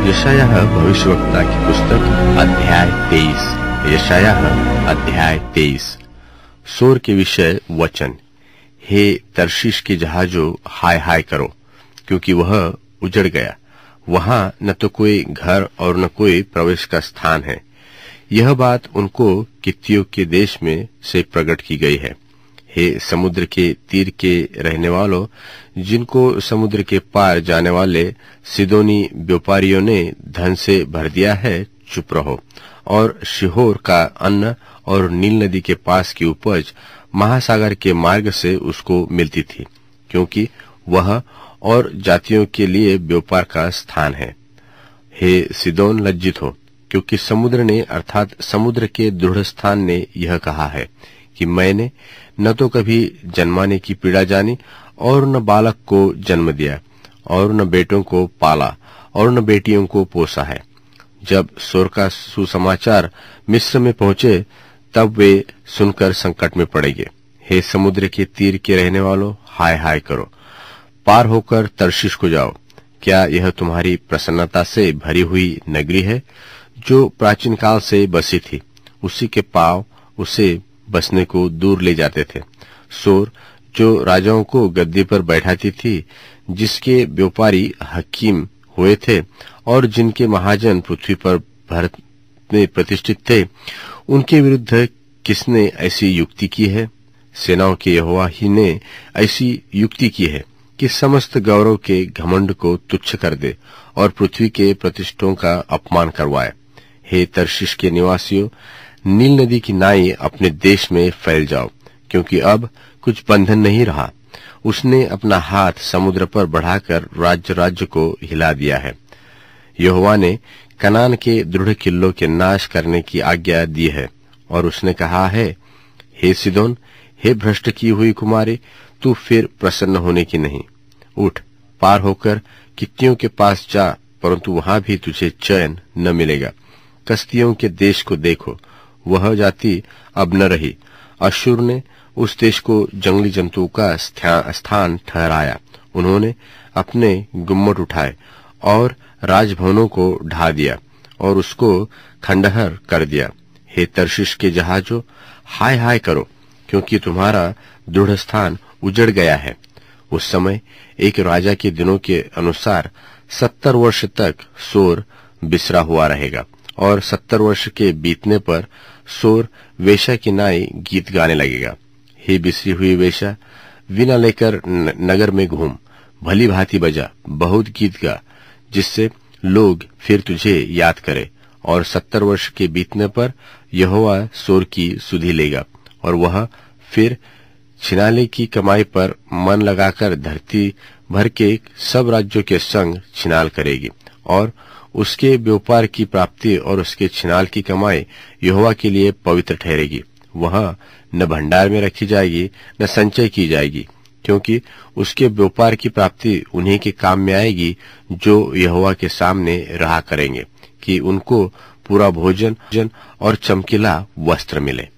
यशायाह भविष्यवक्ता की पुस्तक अध्याय 23। यशायाह अध्याय 23। सोर के विषय वचन। हे तर्शीश के जहाजों, हाय हाय करो, क्योंकि वह उजड़ गया। वहां न तो कोई घर और न कोई प्रवेश का स्थान है। यह बात उनको कित्तियों के देश में से प्रकट की गई है। हे समुद्र के तीर के रहने वालों, जिनको समुद्र के पार जाने वाले सिदोनी व्यापारियों ने धन से भर दिया है, चुप रहो। और शिहोर का अन्न और नील नदी के पास की उपज महासागर के मार्ग से उसको मिलती थी, क्योंकि वह और जातियों के लिए व्यापार का स्थान है। हे सिदोन, लज्जित हो, क्योंकि समुद्र ने अर्थात समुद्र के दृढ़ स्थान ने यह कहा है कि मैंने न तो कभी जन्माने की पीड़ा जानी और न बालक को जन्म दिया और न बेटों को पाला और न बेटियों को पोसा है। जब सोर का सुसमाचार मिस्र में पहुंचे, तब वे सुनकर संकट में पड़ेंगे। हे समुद्र के तीर के रहने वालों, हाय हाय करो, पार होकर तर्शीश को जाओ। क्या यह तुम्हारी प्रसन्नता से भरी हुई नगरी है, जो प्राचीन काल से बसी थी? उसी के पांव उसे बसने को दूर ले जाते थे। सोर, जो राजाओं को गद्दी पर बैठाती थी, जिसके व्यापारी हकीम हुए थे और जिनके महाजन पृथ्वी पर भारत में प्रतिष्ठित थे, उनके विरुद्ध किसने ऐसी युक्ति की है? सेनाओं के यहोवा ही ने ऐसी युक्ति की है कि समस्त गौरव के घमंड को तुच्छ कर दे और पृथ्वी के प्रतिष्ठों का अपमान करवाए। हे तर्शीश के निवासियों, नील नदी की नाई अपने देश में फैल जाओ, क्योंकि अब कुछ बंधन नहीं रहा। उसने अपना हाथ समुद्र पर बढ़ाकर राज्य राज्य को हिला दिया है। यहोवा ने कनान के दृढ़ किल्लों के नाश करने की आज्ञा दी है, और उसने कहा है, हे सिदोन, हे भ्रष्ट की हुई कुमारी, तू फिर प्रसन्न होने की नहीं। उठ, पार होकर कित्तियों के पास जा, परंतु वहां भी तुझे चैन न मिलेगा। कसदियों के देश को देखो, वह जाति अब न रही। अश्शूर ने उस देश को जंगली जंतुओं का स्थान ठहराया। उन्होंने अपने गुम्मट उठाए और राजभवनों को ढा दिया और उसको खंडहर कर दिया। हे तर्शीश के जहाजों, हाय हाय करो, क्योंकि तुम्हारा दृढ़ स्थान उजड़ गया है। उस समय एक राजा के दिनों के अनुसार 70 वर्ष तक सोर बिसरा हुआ रहेगा, और 70 वर्ष के बीतने पर सोर वेश्या की नाई गीत गाने लगेगा। हे बिसरी हुई वेश्या, वीणा लेकर नगर में घूम, भली भांति बजा, बहुत गीत गा, जिससे लोग फिर तुझे याद करें। और 70 वर्ष के बीतने पर यहोवा सोर की सुधि लेगा, और वह फिर छिनाले की कमाई पर मन लगाकर धरती भर के सब राज्यों के संग छिनाल करेगी, और उसके व्यापार की प्राप्ति और उसके छिनाल की कमाई यहोवा के लिए पवित्र ठहरेगी। वह न भंडार में रखी जाएगी न संचय की जाएगी, क्योंकि उसके व्यापार की प्राप्ति उन्हीं के काम में आएगी जो यहोवा के सामने रहा करेंगे, कि उनको पूरा भोजन और चमकीला वस्त्र मिले।